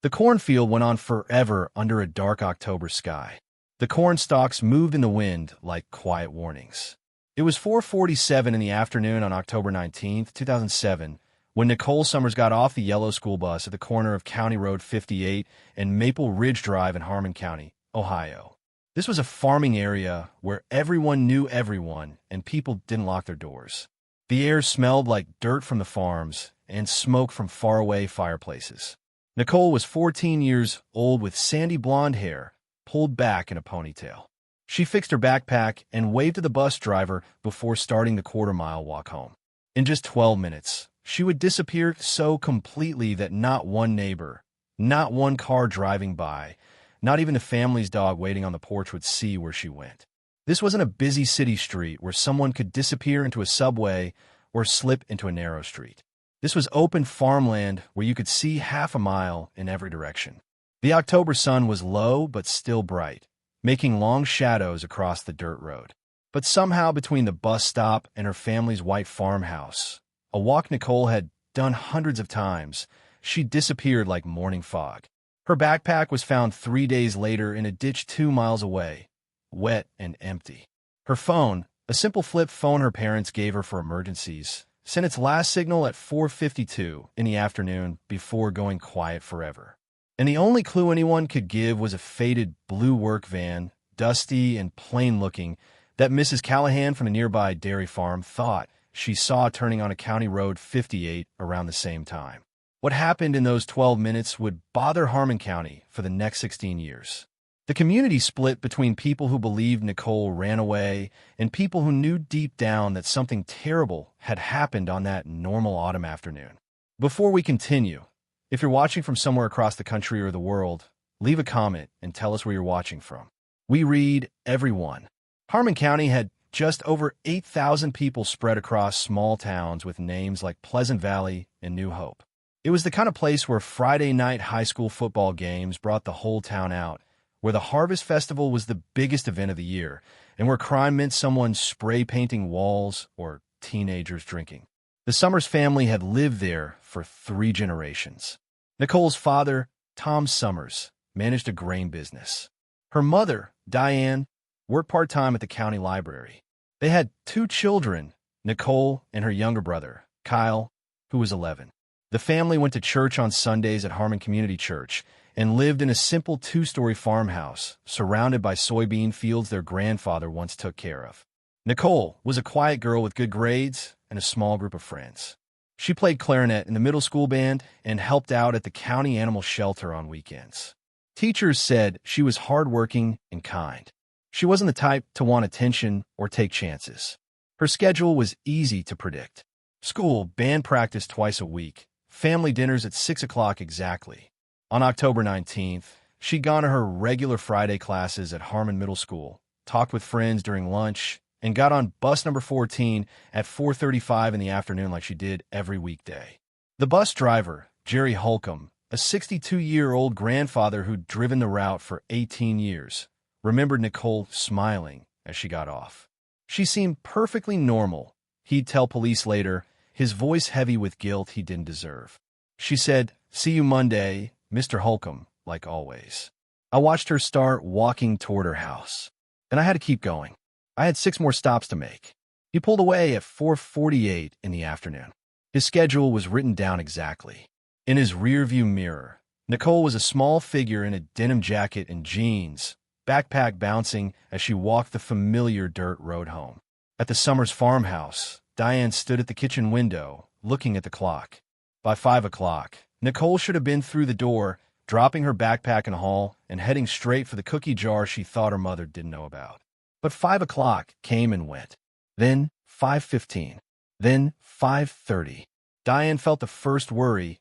The cornfield went on forever under a dark October sky. The corn stalks moved in the wind like quiet warnings. It was 4:47 in the afternoon on October 19th, 2007, when Nicole Summers got off the yellow school bus at the corner of County Road 58 and Maple Ridge Drive in Harmon County, Ohio. This was a farming area where everyone knew everyone and people didn't lock their doors. The air smelled like dirt from the farms and smoke from faraway fireplaces. Nicole was 14 years old with sandy blonde hair pulled back in a ponytail. She fixed her backpack and waved to the bus driver before starting the quarter-mile walk home. In just 12 minutes, she would disappear so completely that not one neighbor, not one car driving by, not even the family's dog waiting on the porch would see where she went. This wasn't a busy city street where someone could disappear into a subway or slip into a narrow street. This was open farmland where you could see half a mile in every direction. The October sun was low but still bright, making long shadows across the dirt road. But somehow between the bus stop and her family's white farmhouse, a walk Nicole had done hundreds of times, she disappeared like morning fog. Her backpack was found 3 days later in a ditch 2 miles away, wet and empty. Her phone, a simple flip phone her parents gave her for emergencies, sent its last signal at 4:52 in the afternoon before going quiet forever. And the only clue anyone could give was a faded blue work van, dusty and plain-looking, that Mrs. Callahan from a nearby dairy farm thought she saw turning on a County Road 58 around the same time. What happened in those 12 minutes would bother Harmon County for the next 16 years. The community split between people who believed Nicole ran away and people who knew deep down that something terrible had happened on that normal autumn afternoon. Before we continue, if you're watching from somewhere across the country or the world, leave a comment and tell us where you're watching from. We read everyone. Harmon County had just over 8,000 people spread across small towns with names like Pleasant Valley and New Hope. It was the kind of place where Friday night high school football games brought the whole town out, where the Harvest Festival was the biggest event of the year, and where crime meant someone spray painting walls or teenagers drinking. The Summers family had lived there for 3 generations. Nicole's father, Tom Summers, managed a grain business. Her mother, Diane, worked part-time at the county library. They had 2 children, Nicole and her younger brother, Kyle, who was 11. The family went to church on Sundays at Harmon Community Church and lived in a simple 2-story farmhouse surrounded by soybean fields their grandfather once took care of. Nicole was a quiet girl with good grades and a small group of friends. She played clarinet in the middle school band and helped out at the county animal shelter on weekends. Teachers said she was hardworking and kind. She wasn't the type to want attention or take chances. Her schedule was easy to predict. School, band practice twice a week, family dinners at 6 o'clock exactly. On October 19th, she'd gone to her regular Friday classes at Harmon Middle School, talked with friends during lunch, and got on bus number 14 at 4:35 in the afternoon like she did every weekday. The bus driver, Jerry Holcomb, a 62-year-old grandfather who'd driven the route for 18 years, remembered Nicole smiling as she got off. She seemed perfectly normal, he'd tell police later, his voice heavy with guilt he didn't deserve. She said, "See you Monday, Mr. Holcomb," like always. I watched her start walking toward her house, and I had to keep going. I had 6 more stops to make. He pulled away at 4:48 in the afternoon. His schedule was written down exactly. In his rearview mirror, Nicole was a small figure in a denim jacket and jeans, backpack bouncing as she walked the familiar dirt road home. At the Summers farmhouse, Diane stood at the kitchen window, looking at the clock. By 5 o'clock, Nicole should have been through the door, dropping her backpack in the hall and heading straight for the cookie jar she thought her mother didn't know about. But 5 o'clock came and went. Then 5:15. Then 5:30. Diane felt the first worry,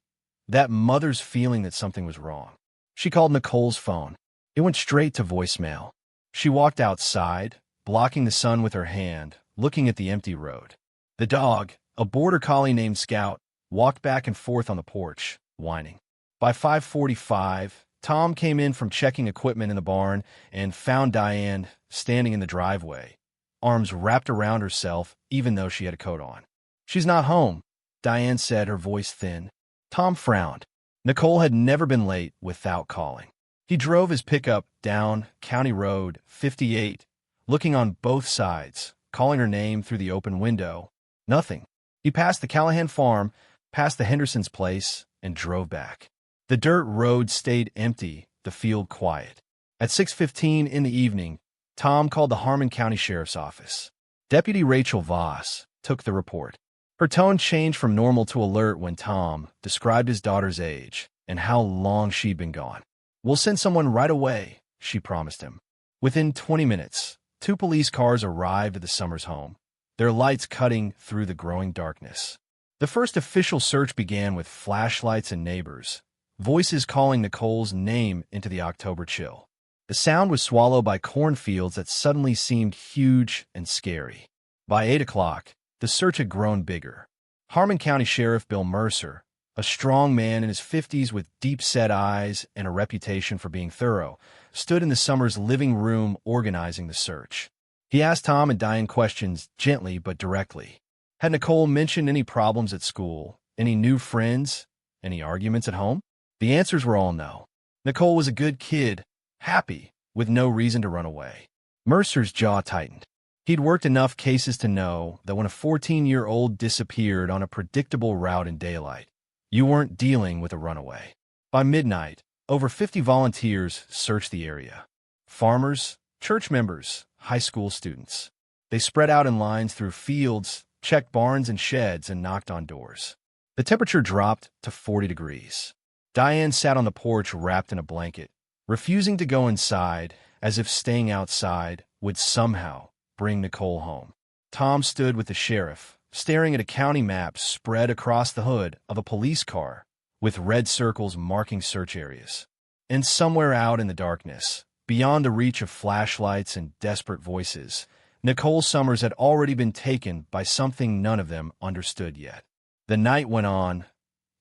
that mother's feeling that something was wrong. She called Nicole's phone. It went straight to voicemail. She walked outside, blocking the sun with her hand, looking at the empty road. The dog, a border collie named Scout, walked back and forth on the porch, whining. By 5:45, Tom came in from checking equipment in the barn and found Diane standing in the driveway, arms wrapped around herself even though she had a coat on. "She's not home," Diane said, her voice thin. Tom frowned. Nicole had never been late without calling. He drove his pickup down County Road 58, looking on both sides, calling her name through the open window. Nothing. He passed the Callahan farm, past the Henderson's place, and drove back. The dirt road stayed empty, the field quiet. At 6:15 in the evening, Tom called the Harmon County Sheriff's Office. Deputy Rachel Voss took the report. Her tone changed from normal to alert when Tom described his daughter's age and how long she'd been gone. "We'll send someone right away," she promised him. Within 20 minutes, 2 police cars arrived at the Summers home, their lights cutting through the growing darkness. The first official search began with flashlights and neighbors, voices calling Nicole's name into the October chill. The sound was swallowed by cornfields that suddenly seemed huge and scary. By 8 o'clock, the search had grown bigger. Harmon County Sheriff Bill Mercer, a strong man in his 50s with deep-set eyes and a reputation for being thorough, stood in the Summers' living room organizing the search. He asked Tom and Diane questions gently but directly. Had Nicole mentioned any problems at school, any new friends, any arguments at home? The answers were all no. Nicole was a good kid, happy, with no reason to run away. Mercer's jaw tightened. He'd worked enough cases to know that when a 14-year-old disappeared on a predictable route in daylight, you weren't dealing with a runaway. By midnight, over 50 volunteers searched the area. Farmers, church members, high school students. They spread out in lines through fields, checked barns and sheds, and knocked on doors. The temperature dropped to 40 degrees. Diane sat on the porch wrapped in a blanket, refusing to go inside, as if staying outside would somehow bring Nicole home. Tom stood with the sheriff, staring at a county map spread across the hood of a police car with red circles marking search areas. And somewhere out in the darkness, beyond the reach of flashlights and desperate voices, Nicole Summers had already been taken by something none of them understood yet. The night went on,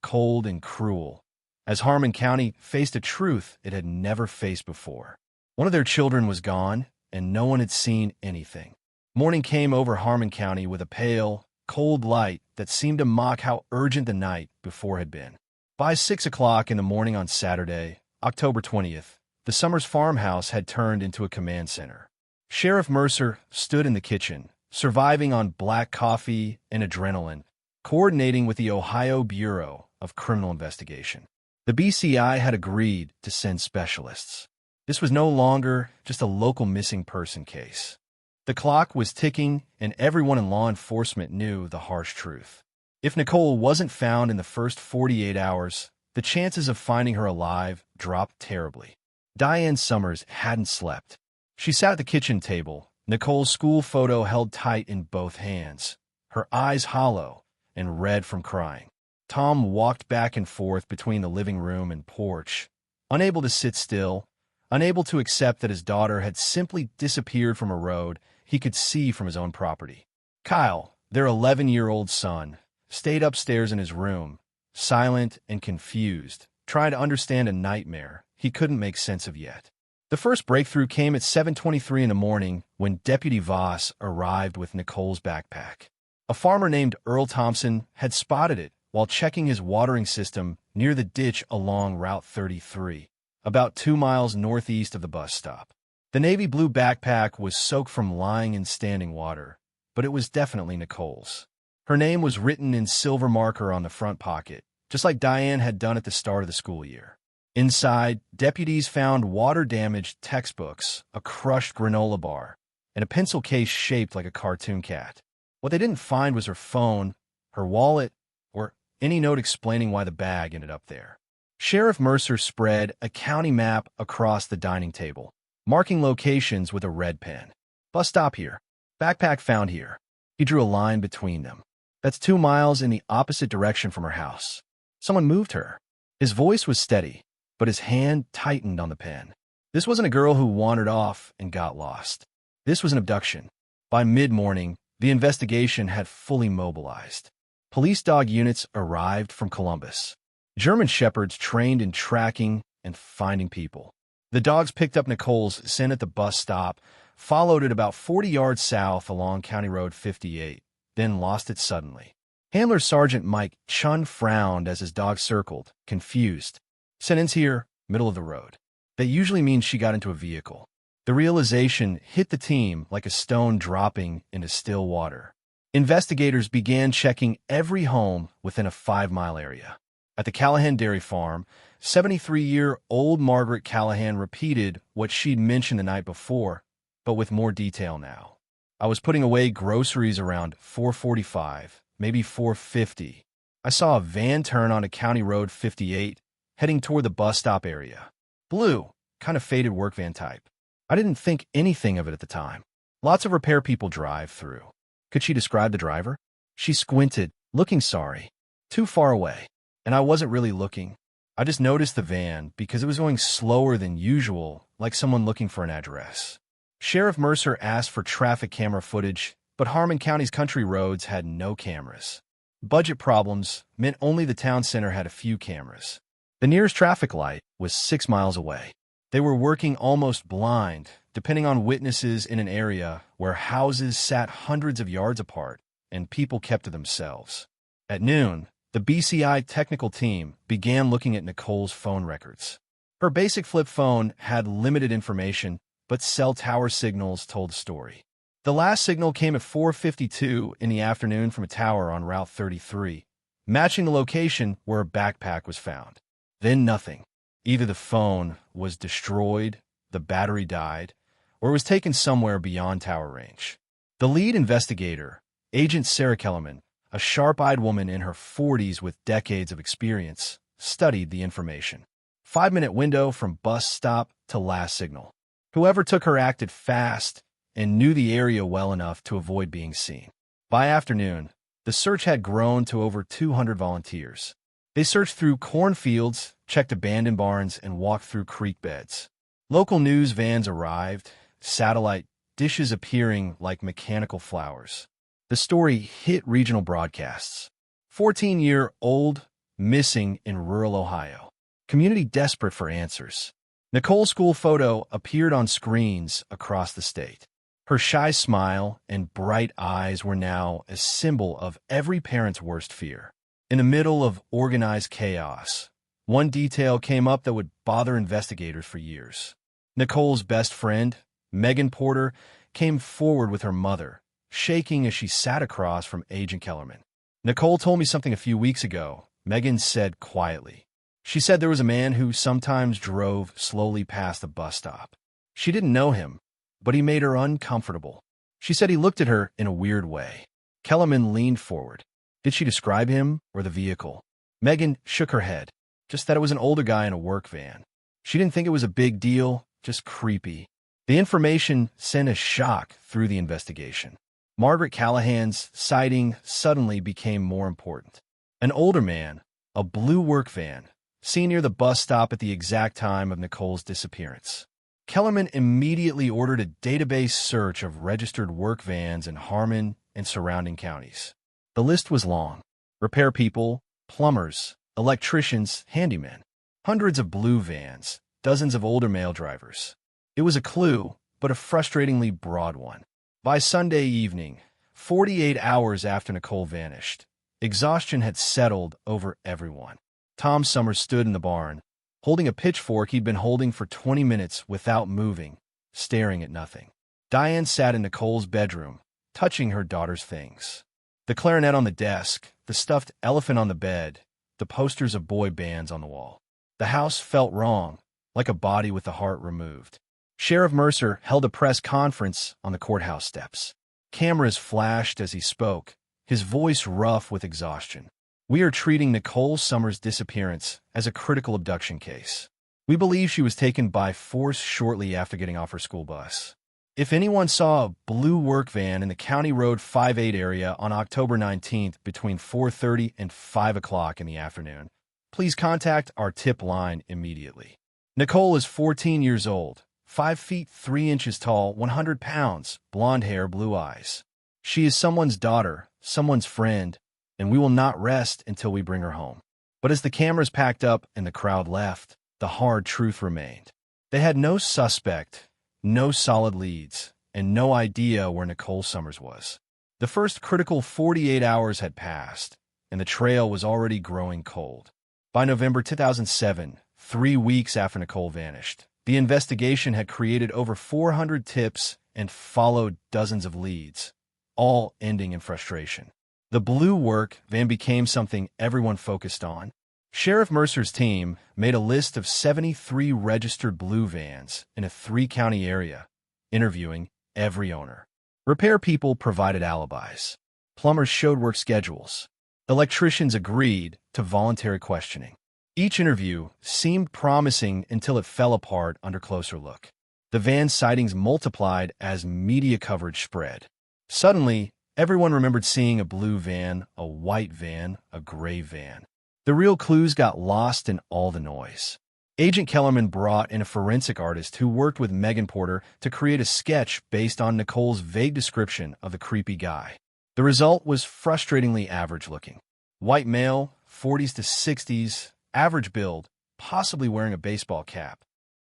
cold and cruel, as Harmon County faced a truth it had never faced before. One of their children was gone, and no one had seen anything. Morning came over Harmon County with a pale, cold light that seemed to mock how urgent the night before had been. By 6 o'clock in the morning on Saturday, October 20th, the Summers farmhouse had turned into a command center. Sheriff Mercer stood in the kitchen, surviving on black coffee and adrenaline, coordinating with the Ohio Bureau of Criminal Investigation. The BCI had agreed to send specialists. This was no longer just a local missing person case. The clock was ticking, and everyone in law enforcement knew the harsh truth. If Nicole wasn't found in the first 48 hours, the chances of finding her alive dropped terribly. Diane Summers hadn't slept. She sat at the kitchen table, Nicole's school photo held tight in both hands, her eyes hollow and red from crying. Tom walked back and forth between the living room and porch, unable to sit still, unable to accept that his daughter had simply disappeared from a road he could see from his own property. Kyle, their 11-year-old son, stayed upstairs in his room, silent and confused, trying to understand a nightmare he couldn't make sense of yet. The first breakthrough came at 7:23 in the morning when Deputy Voss arrived with Nicole's backpack. A farmer named Earl Thompson had spotted it while checking his watering system near the ditch along Route 33, about 2 miles northeast of the bus stop. The navy blue backpack was soaked from lying in standing water, but it was definitely Nicole's. Her name was written in silver marker on the front pocket, just like Diane had done at the start of the school year. Inside, deputies found water-damaged textbooks, a crushed granola bar, and a pencil case shaped like a cartoon cat. What they didn't find was her phone, her wallet, or any note explaining why the bag ended up there. Sheriff Mercer spread a county map across the dining table, marking locations with a red pen. Bus stop here. Backpack found here. He drew a line between them. That's 2 miles in the opposite direction from her house. Someone moved her. His voice was steady, but his hand tightened on the pen. This wasn't a girl who wandered off and got lost. This was an abduction. By mid-morning, the investigation had fully mobilized. Police dog units arrived from Columbus. German shepherds trained in tracking and finding people. The dogs picked up Nicole's scent at the bus stop, followed it about 40 yards south along County Road 58, then lost it suddenly. Handler Sergeant Mike Chun frowned as his dog circled, confused. Sentence here, middle of the road. That usually means she got into a vehicle. The realization hit the team like a stone dropping into still water. Investigators began checking every home within a 5-mile area. At the Callahan Dairy Farm, 73-year-old Margaret Callahan repeated what she'd mentioned the night before, but with more detail now. I was putting away groceries around 4:45, maybe 4:50. I saw a van turn onto County Road 58, heading toward the bus stop area. Blue, kind of faded work van type. I didn't think anything of it at the time. Lots of repair people drive through. Could she describe the driver? She squinted, looking sorry. Too far away. And I wasn't really looking. I just noticed the van because it was going slower than usual, like someone looking for an address. Sheriff Mercer asked for traffic camera footage, but Harmon County's country roads had no cameras. Budget problems meant only the town center had a few cameras. The nearest traffic light was 6 miles away. They were working almost blind, depending on witnesses in an area where houses sat hundreds of yards apart and people kept to themselves. At noon, the BCI technical team began looking at Nicole's phone records. Her basic flip phone had limited information, but cell tower signals told the story. The last signal came at 4:52 in the afternoon from a tower on Route 33, matching the location where a backpack was found. Then nothing. Either the phone was destroyed, the battery died, or it was taken somewhere beyond tower range. The lead investigator, Agent Sarah Kellerman, a sharp-eyed woman in her 40s with decades of experience, studied the information. 5-minute window from bus stop to last signal. Whoever took her acted fast and knew the area well enough to avoid being seen. By afternoon, the search had grown to over 200 volunteers. They searched through cornfields, checked abandoned barns, and walked through creek beds. Local news vans arrived, satellite dishes appearing like mechanical flowers. The story hit regional broadcasts. 14-year-old missing in rural Ohio. Community desperate for answers. Nicole's school photo appeared on screens across the state. Her shy smile and bright eyes were now a symbol of every parent's worst fear. In the middle of organized chaos, one detail came up that would bother investigators for years. Nicole's best friend, Megan Porter, came forward with her mother, shaking as she sat across from Agent Kellerman. "Nicole told me something a few weeks ago," Megan said quietly. She said there was a man who sometimes drove slowly past the bus stop. She didn't know him, but he made her uncomfortable. She said he looked at her in a weird way. Kellerman leaned forward. Did she describe him or the vehicle? Megan shook her head, just that it was an older guy in a work van. She didn't think it was a big deal, just creepy. The information sent a shock through the investigation. Margaret Callahan's sighting suddenly became more important. An older man, a blue work van, seen near the bus stop at the exact time of Nicole's disappearance. Kellerman immediately ordered a database search of registered work vans in Harmon and surrounding counties. The list was long. Repair people, plumbers, electricians, handymen. Hundreds of blue vans, dozens of older male drivers. It was a clue, but a frustratingly broad one. By Sunday evening, 48 hours after Nicole vanished, exhaustion had settled over everyone. Tom Summers stood in the barn, holding a pitchfork he'd been holding for 20 minutes without moving, staring at nothing. Diane sat in Nicole's bedroom, touching her daughter's things. The clarinet on the desk, the stuffed elephant on the bed, the posters of boy bands on the wall. The house felt wrong, like a body with the heart removed. Sheriff Mercer held a press conference on the courthouse steps. Cameras flashed as he spoke, his voice rough with exhaustion. "We are treating Nicole Summers' disappearance as a critical abduction case. We believe she was taken by force shortly after getting off her school bus. If anyone saw a blue work van in the County Road 58 area on October 19th between 4:30 and 5 o'clock in the afternoon, please contact our tip line immediately." Nicole is 14 years old, 5 feet 3 inches tall, 100 pounds, blonde hair, blue eyes. She is someone's daughter, someone's friend, and we will not rest until we bring her home. But as the cameras packed up and the crowd left, the hard truth remained. They had no suspect, no solid leads, and no idea where Nicole Summers was. The first critical 48 hours had passed, and the trail was already growing cold. By November 2007, 3 weeks after Nicole vanished, the investigation had created over 400 tips and followed dozens of leads, all ending in frustration. The blue work then became something everyone focused on. Sheriff Mercer's team made a list of 73 registered blue vans in a 3-county area, interviewing every owner. Repair people provided alibis. Plumbers showed work schedules. Electricians agreed to voluntary questioning. Each interview seemed promising until it fell apart under closer look. The van sightings multiplied as media coverage spread. Suddenly, everyone remembered seeing a blue van, a white van, a gray van. The real clues got lost in all the noise. Agent Kellerman brought in a forensic artist who worked with Megan Porter to create a sketch based on Nicole's vague description of the creepy guy. The result was frustratingly average-looking. White male, 40s to 60s, average build, possibly wearing a baseball cap.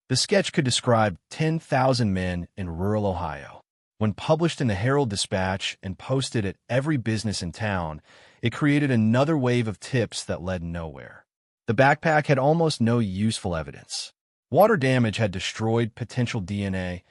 The sketch could describe 10,000 men in rural Ohio. When published in the Herald-Dispatch and posted at every business in town, it created another wave of tips that led nowhere. The backpack had almost no useful evidence. Water damage had destroyed potential DNA,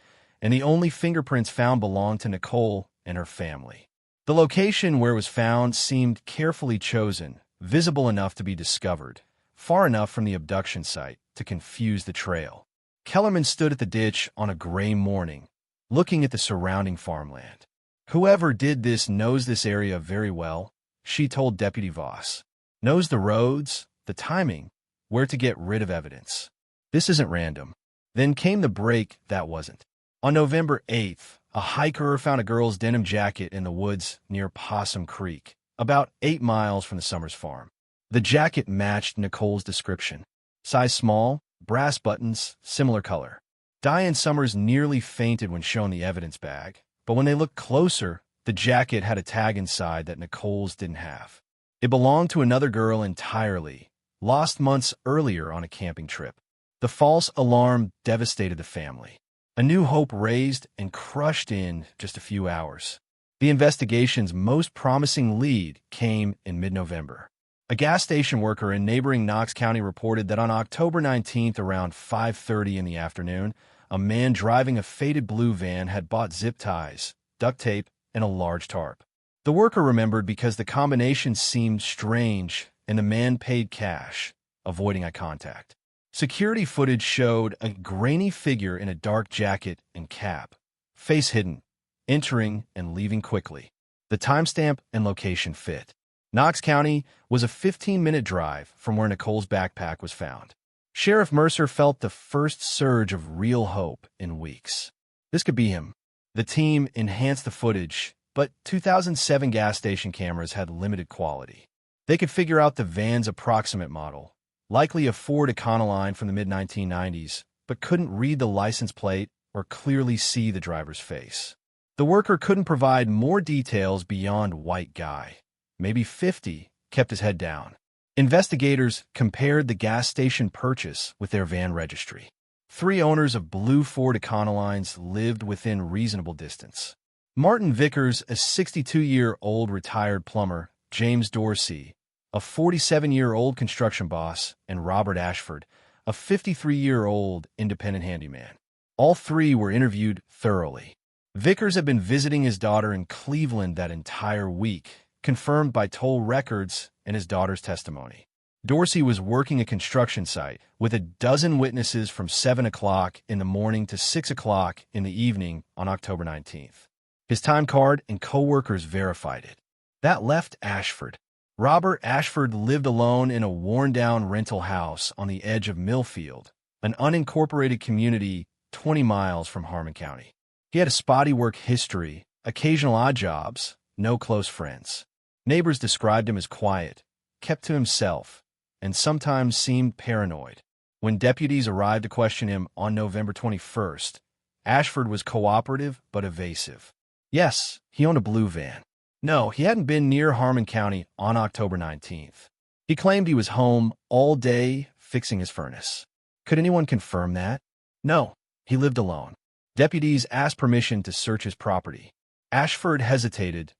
and the only fingerprints found belonged to Nicole and her family. The location where it was found seemed carefully chosen, visible enough to be discovered, far enough from the abduction site to confuse the trail. Kellerman stood at the ditch on a gray morning, looking at the surrounding farmland. "Whoever did this knows this area very well," she told Deputy Voss. "Knows the roads, the timing, where to get rid of evidence. This isn't random." Then came the break that wasn't. On November 8th, a hiker found a girl's denim jacket in the woods near Possum Creek, about 8 miles from the Summers farm. The jacket matched Nicole's description. Size small, brass buttons, similar color. Diane Summers nearly fainted when shown the evidence bag, but when they looked closer, the jacket had a tag inside that Nicole's didn't have. It belonged to another girl entirely, lost months earlier on a camping trip. The false alarm devastated the family. A new hope raised and crushed in just a few hours. The investigation's most promising lead came in mid-November. A gas station worker in neighboring Knox County reported that on October 19th around 5:30 in the afternoon, a man driving a faded blue van had bought zip ties, duct tape, and a large tarp. The worker remembered because the combination seemed strange and the man paid cash, avoiding eye contact. Security footage showed a grainy figure in a dark jacket and cap, face hidden, entering and leaving quickly. The timestamp and location fit. Knox County was a 15-minute drive from where Nicole's backpack was found. Sheriff Mercer felt the first surge of real hope in weeks. This could be him. The team enhanced the footage, but 2007 gas station cameras had limited quality. They could figure out the van's approximate model, likely a Ford Econoline from the mid-1990s, but couldn't read the license plate or clearly see the driver's face. The worker couldn't provide more details beyond white guy. Maybe 50, kept his head down. Investigators compared the gas station purchase with their van registry. 3 owners of blue Ford Econolines lived within reasonable distance. Martin Vickers, a 62-year-old retired plumber, James Dorsey, a 47-year-old construction boss, and Robert Ashford, a 53-year-old independent handyman. All 3 were interviewed thoroughly. Vickers had been visiting his daughter in Cleveland that entire week, confirmed by toll records and his daughter's testimony. Dorsey was working a construction site with a dozen witnesses from 7 o'clock in the morning to 6 o'clock in the evening on October 19th. His time card and co-workers verified it. That left Ashford. Robert Ashford lived alone in a worn-down rental house on the edge of Millfield, an unincorporated community 20 miles from Harmon County. He had a spotty work history, occasional odd jobs, no close friends. Neighbors described him as quiet, kept to himself, and sometimes seemed paranoid. When deputies arrived to question him on November 21st, Ashford was cooperative but evasive. Yes, he owned a blue van. No, he hadn't been near Harmon County on October 19th. He claimed he was home all day fixing his furnace. Could anyone confirm that? No, he lived alone. Deputies asked permission to search his property. Ashford hesitated,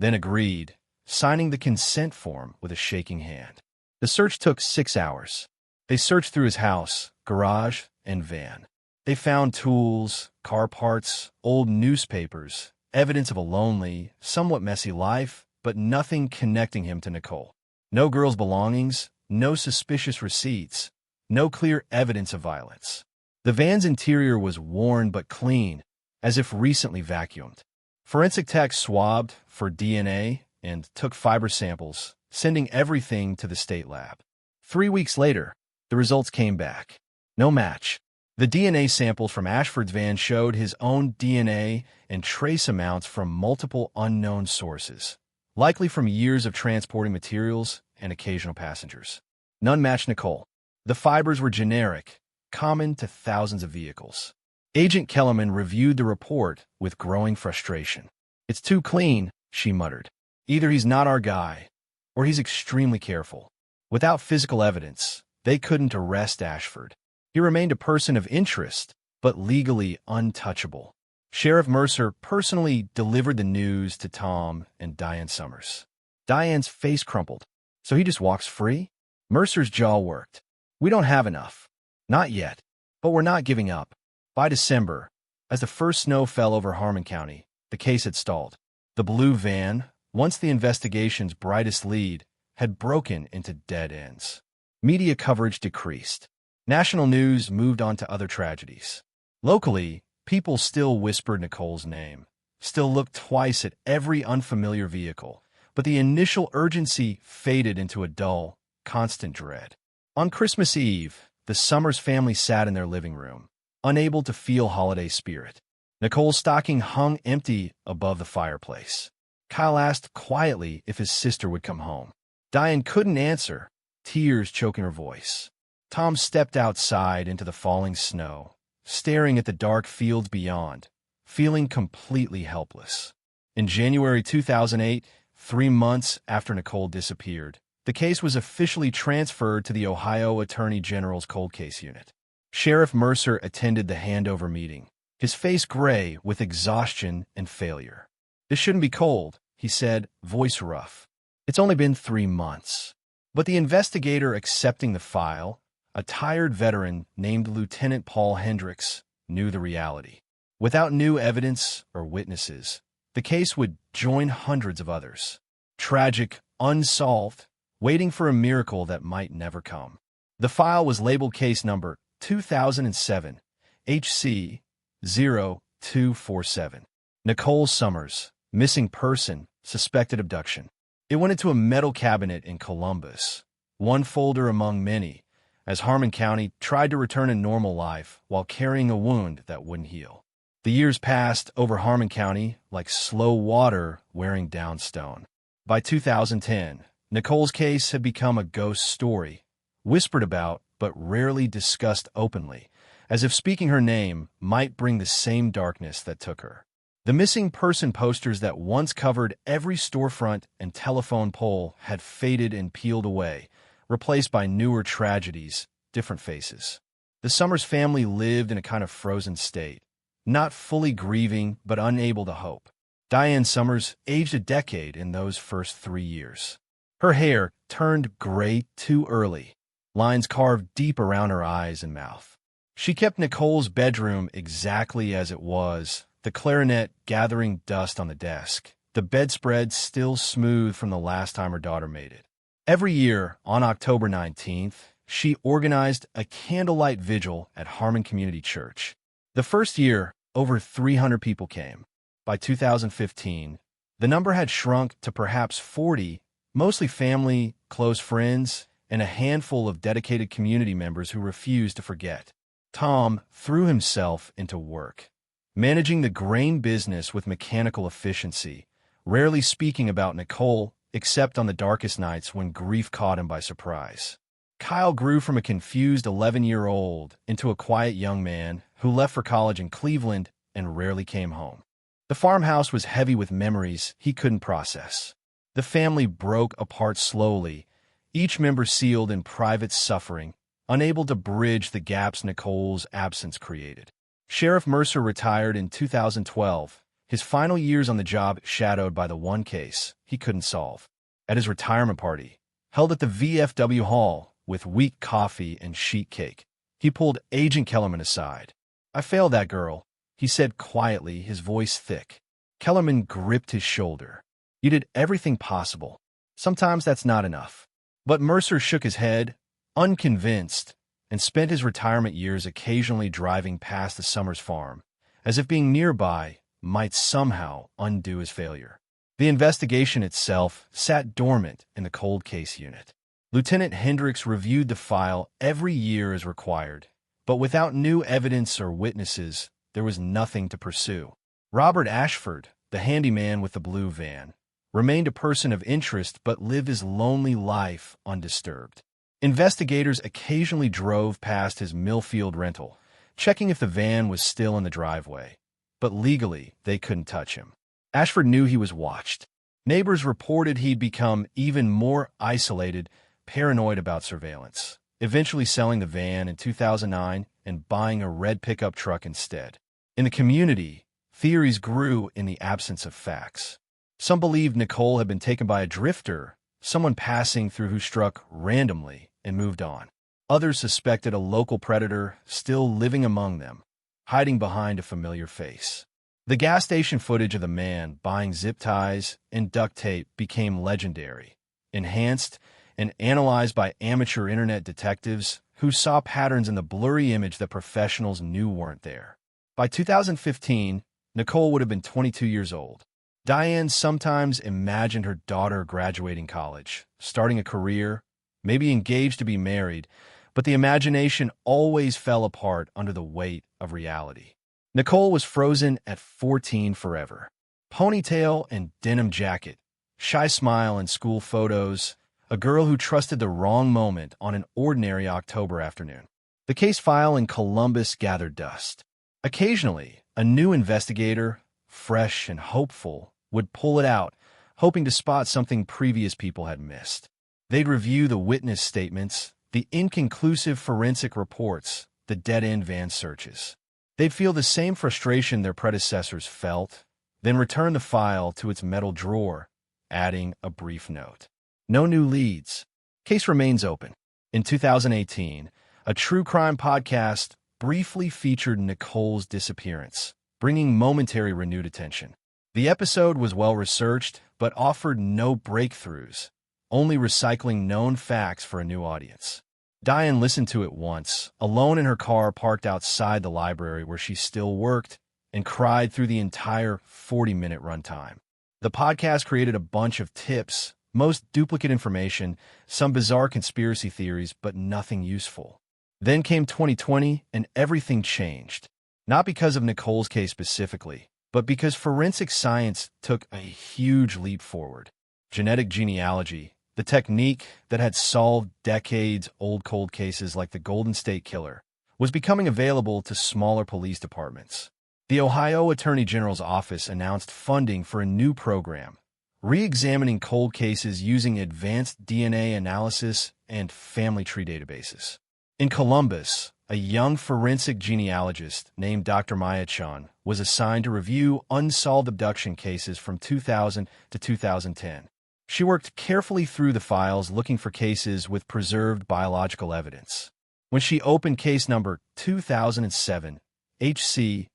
then agreed, signing the consent form with a shaking hand. The search took 6 hours. They searched through his house, garage, and van. They found tools, car parts, old newspapers, evidence of a lonely, somewhat messy life, but nothing connecting him to Nicole. No girl's belongings, no suspicious receipts, no clear evidence of violence. The van's interior was worn but clean, as if recently vacuumed. Forensic techs swabbed for DNA and took fiber samples, sending everything to the state lab. 3 weeks later, the results came back. No match. The DNA samples from Ashford's van showed his own DNA and trace amounts from multiple unknown sources, likely from years of transporting materials and occasional passengers. None matched Nicole. The fibers were generic, common to thousands of vehicles. Agent Kellerman reviewed the report with growing frustration. "It's too clean," she muttered. "Either he's not our guy, or he's extremely careful." Without physical evidence, they couldn't arrest Ashford. He remained a person of interest, but legally untouchable. Sheriff Mercer personally delivered the news to Tom and Diane Summers. Diane's face crumpled. "So he just walks free?" Mercer's jaw worked. "We don't have enough. Not yet. But we're not giving up." By December, as the first snow fell over Harmon County, the case had stalled. The blue van, once the investigation's brightest lead, had broken into dead ends. Media coverage decreased. National news moved on to other tragedies. Locally, people still whispered Nicole's name, still looked twice at every unfamiliar vehicle, but the initial urgency faded into a dull, constant dread. On Christmas Eve, the Summers family sat in their living room, unable to feel holiday spirit. Nicole's stocking hung empty above the fireplace. Kyle asked quietly if his sister would come home. Diane couldn't answer, tears choking her voice. Tom stepped outside into the falling snow, staring at the dark fields beyond, feeling completely helpless. In January 2008, 3 months after Nicole disappeared, the case was officially transferred to the Ohio Attorney General's Cold Case Unit. Sheriff Mercer attended the handover meeting, his face gray with exhaustion and failure. "This shouldn't be cold," he said, voice rough. "It's only been 3 months." But the investigator accepting the file, a tired veteran named Lieutenant Paul Hendricks, knew the reality. Without new evidence or witnesses, the case would join hundreds of others. Tragic, unsolved, waiting for a miracle that might never come. The file was labeled case number 2007 HC 0247. Nicole Summers, missing person, suspected abduction. It went into a metal cabinet in Columbus, one folder among many, as Harmon County tried to return to normal life while carrying a wound that wouldn't heal. The years passed over Harmon County like slow water wearing down stone. By 2010, Nicole's case had become a ghost story, whispered about but rarely discussed openly, as if speaking her name might bring the same darkness that took her. The missing person posters that once covered every storefront and telephone pole had faded and peeled away, replaced by newer tragedies, different faces. The Summers family lived in a kind of frozen state, not fully grieving but unable to hope. Diane Summers aged a decade in those first 3 years. Her hair turned gray too early, lines carved deep around her eyes and mouth. She kept Nicole's bedroom exactly as it was, the clarinet gathering dust on the desk, the bedspread still smooth from the last time her daughter made it. Every year, on October 19th, she organized a candlelight vigil at Harmon Community Church. The first year, over 300 people came. By 2015, the number had shrunk to perhaps 40, mostly family, close friends, and a handful of dedicated community members who refused to forget. Tom threw himself into work, managing the grain business with mechanical efficiency, rarely speaking about Nicole except on the darkest nights when grief caught him by surprise. Kyle grew from a confused 11-year-old into a quiet young man who left for college in Cleveland and rarely came home. The farmhouse was heavy with memories he couldn't process. The family broke apart slowly, each member sealed in private suffering, unable to bridge the gaps Nicole's absence created. Sheriff Mercer retired in 2012, his final years on the job shadowed by the one case he couldn't solve. At his retirement party, held at the VFW Hall with weak coffee and sheet cake, he pulled Agent Kellerman aside. "I failed that girl," he said quietly, his voice thick. Kellerman gripped his shoulder. "You did everything possible. Sometimes that's not enough." But Mercer shook his head, unconvinced, and spent his retirement years occasionally driving past the Summers farm, as if being nearby might somehow undo his failure. The investigation itself sat dormant in the cold case unit. Lieutenant Hendricks reviewed the file every year as required, but without new evidence or witnesses, there was nothing to pursue. Robert Ashford, the handyman with the blue van, remained a person of interest but lived his lonely life undisturbed. Investigators occasionally drove past his Millfield rental, checking if the van was still in the driveway, but legally they couldn't touch him. Ashford knew he was watched. Neighbors reported he'd become even more isolated, paranoid about surveillance, eventually selling the van in 2009 and buying a red pickup truck instead. In the community, theories grew in the absence of facts. Some believed Nicole had been taken by a drifter, someone passing through who struck randomly and moved on. Others suspected a local predator still living among them, hiding behind a familiar face. The gas station footage of the man buying zip ties and duct tape became legendary, enhanced and analyzed by amateur internet detectives who saw patterns in the blurry image that professionals knew weren't there. By 2015, Nicole would have been 22 years old. Diane sometimes imagined her daughter graduating college, starting a career, maybe engaged to be married, but the imagination always fell apart under the weight of reality. Nicole was frozen at 14 forever. Ponytail and denim jacket, shy smile in school photos, a girl who trusted the wrong moment on an ordinary October afternoon. The case file in Columbus gathered dust. Occasionally, a new investigator, fresh and hopeful, would pull it out, hoping to spot something previous people had missed. They'd review the witness statements, the inconclusive forensic reports, the dead-end van searches. They'd feel the same frustration their predecessors felt, then return the file to its metal drawer, adding a brief note. No new leads. Case remains open. In 2018, a true crime podcast briefly featured Nicole's disappearance, bringing momentary renewed attention. The episode was well-researched, but offered no breakthroughs, only recycling known facts for a new audience. Diane listened to it once, alone in her car parked outside the library where she still worked, and cried through the entire 40-minute runtime. The podcast created a bunch of tips, most duplicate information, some bizarre conspiracy theories, but nothing useful. Then came 2020, and everything changed. Not because of Nicole's case specifically, but because forensic science took a huge leap forward. Genetic genealogy, the technique that had solved decades-old cold cases like the Golden State Killer, was becoming available to smaller police departments. The Ohio Attorney General's office announced funding for a new program, re-examining cold cases using advanced DNA analysis and family tree databases. In Columbus, a young forensic genealogist named Dr. Maya Chun was assigned to review unsolved abduction cases from 2000 to 2010. She worked carefully through the files looking for cases with preserved biological evidence. When she opened case number 2007, HC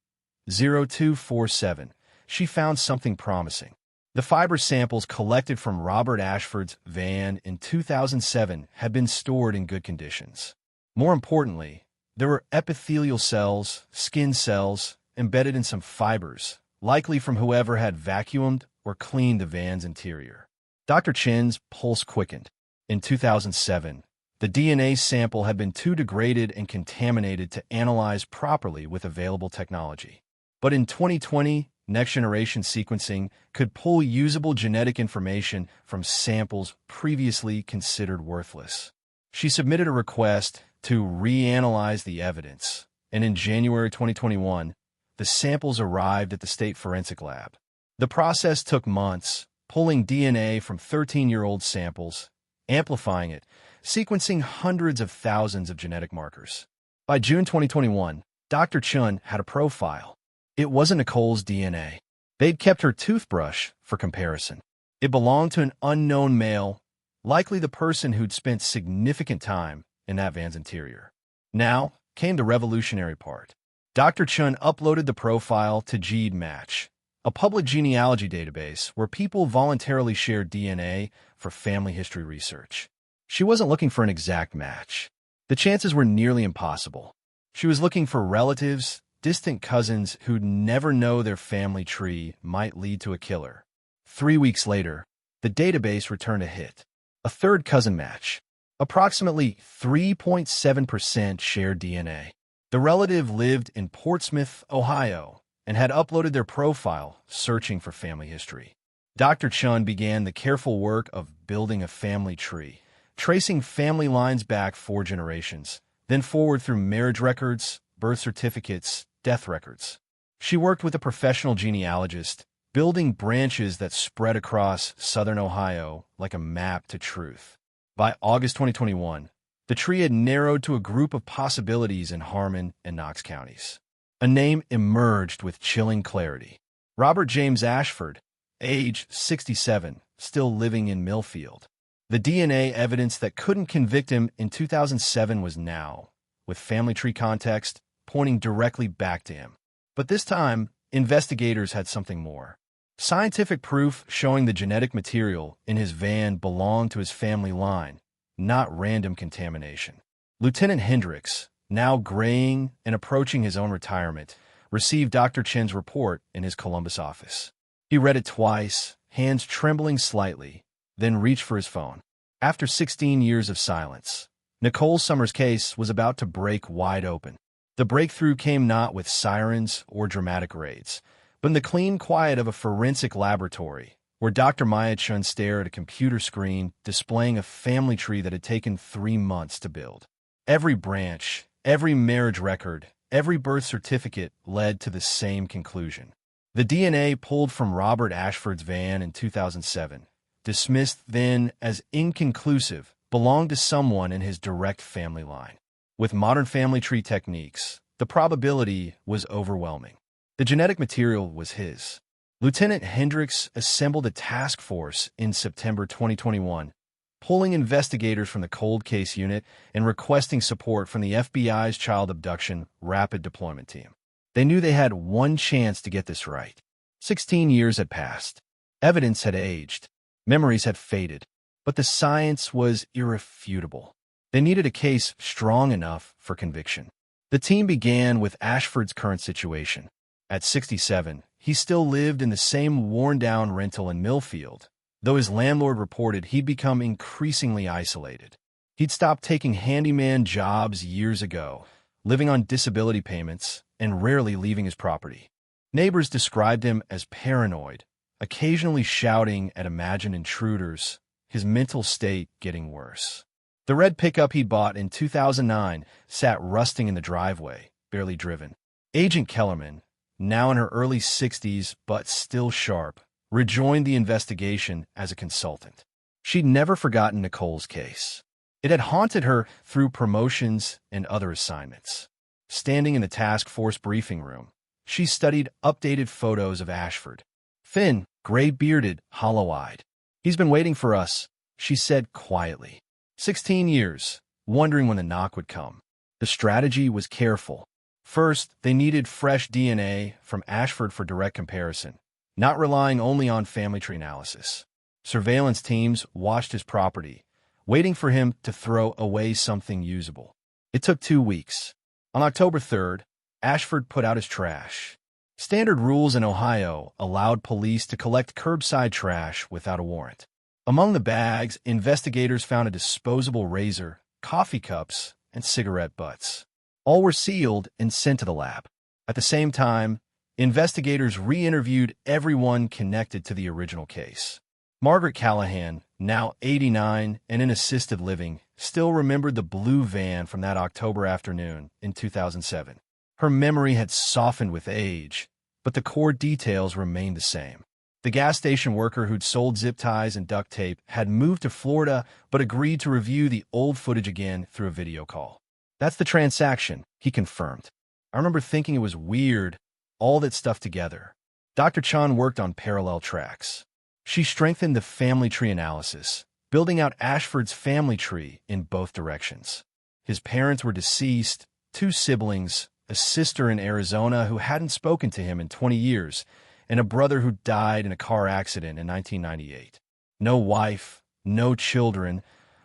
0247, she found something promising. The fiber samples collected from Robert Ashford's van in 2007 had been stored in good conditions. More importantly, there were epithelial cells, skin cells, embedded in some fibers, likely from whoever had vacuumed or cleaned the van's interior. Dr. Chin's pulse quickened. In 2007, the DNA sample had been too degraded and contaminated to analyze properly with available technology. But in 2020, next-generation sequencing could pull usable genetic information from samples previously considered worthless. She submitted a request to reanalyze the evidence, and in January 2021, the samples arrived at the State Forensic Lab. The process took months, pulling DNA from 13-year-old samples, amplifying it, sequencing hundreds of thousands of genetic markers. By June 2021, Dr. Chun had a profile. It wasn't Nicole's DNA. They'd kept her toothbrush for comparison. It belonged to an unknown male, likely the person who'd spent significant time in that van's interior. Now came the revolutionary part. Dr. Chun uploaded the profile to GeneMatch, a public genealogy database where people voluntarily share DNA for family history research. She wasn't looking for an exact match. The chances were nearly impossible. She was looking for relatives, distant cousins who'd never know their family tree might lead to a killer. 3 weeks later, the database returned a hit. A third cousin match. Approximately 3.7% shared DNA. The relative lived in Portsmouth, Ohio, and had uploaded their profile searching for family history. Dr. Chun began the careful work of building a family tree, tracing family lines back 4 generations, then forward through marriage records, birth certificates, death records. She worked with a professional genealogist, building branches that spread across southern Ohio like a map to truth. By August 2021, the tree had narrowed to a group of possibilities in Harmon and Knox counties. A name emerged with chilling clarity. Robert James Ashford, age 67, still living in Millfield. The DNA evidence that couldn't convict him in 2007 was now, with family tree context, pointing directly back to him. But this time, investigators had something more. Scientific proof showing the genetic material in his van belonged to his family line, not random contamination. Lieutenant Hendricks, now graying and approaching his own retirement, received Dr. Chen's report in his Columbus office. He read it twice, hands trembling slightly, then reached for his phone. After 16 years of silence, Nicole Summers' case was about to break wide open. The breakthrough came not with sirens or dramatic raids, but in the clean quiet of a forensic laboratory, where Dr. Maya Chun stared at a computer screen displaying a family tree that had taken 3 months to build. Every branch, every marriage record, every birth certificate led to the same conclusion. The DNA pulled from Robert Ashford's van in 2007, dismissed then as inconclusive, belonged to someone in his direct family line. With modern family tree techniques, the probability was overwhelming. The genetic material was his. Lieutenant Hendricks assembled a task force in September 2021, pulling investigators from the cold case unit and requesting support from the FBI's Child Abduction Rapid Deployment Team. They knew they had one chance to get this right. 16 years had passed. Evidence had aged. Memories had faded. But the science was irrefutable. They needed a case strong enough for conviction. The team began with Ashford's current situation. At 67, he still lived in the same worn-down rental in Millfield, though his landlord reported he'd become increasingly isolated. He'd stopped taking handyman jobs years ago, living on disability payments, and rarely leaving his property. Neighbors described him as paranoid, occasionally shouting at imagined intruders, his mental state getting worse. The red pickup he'd bought in 2009 sat rusting in the driveway, barely driven. Agent Kellerman, now in her early 60s but still sharp, rejoined the investigation as a consultant. She'd never forgotten Nicole's case. It had haunted her through promotions and other assignments. Standing in the task force briefing room, she studied updated photos of Ashford. Thin, gray-bearded, hollow-eyed. "He's been waiting for us," she said quietly. 16 years, wondering when the knock would come. The strategy was careful. First, they needed fresh DNA from Ashford for direct comparison, not relying only on family tree analysis. Surveillance teams watched his property, waiting for him to throw away something usable. It took 2 weeks. On October 3rd, Ashford put out his trash. Standard rules in Ohio allowed police to collect curbside trash without a warrant. Among the bags, investigators found a disposable razor, coffee cups, and cigarette butts. All were sealed and sent to the lab. At the same time, investigators re-interviewed everyone connected to the original case. Margaret Callahan, now 89 and in assisted living, still remembered the blue van from that October afternoon in 2007. Her memory had softened with age, but the core details remained the same. The gas station worker who'd sold zip ties and duct tape had moved to Florida but agreed to review the old footage again through a video call. "That's the transaction," he confirmed. "I remember thinking it was weird, all that stuff together. Dr. Chan worked on parallel tracks. She strengthened the family tree analysis, building out Ashford's family tree in both directions. His parents were deceased, two siblings, a sister in Arizona who hadn't spoken to him in 20 years, and a brother who died in a car accident in 1998. No wife, no children,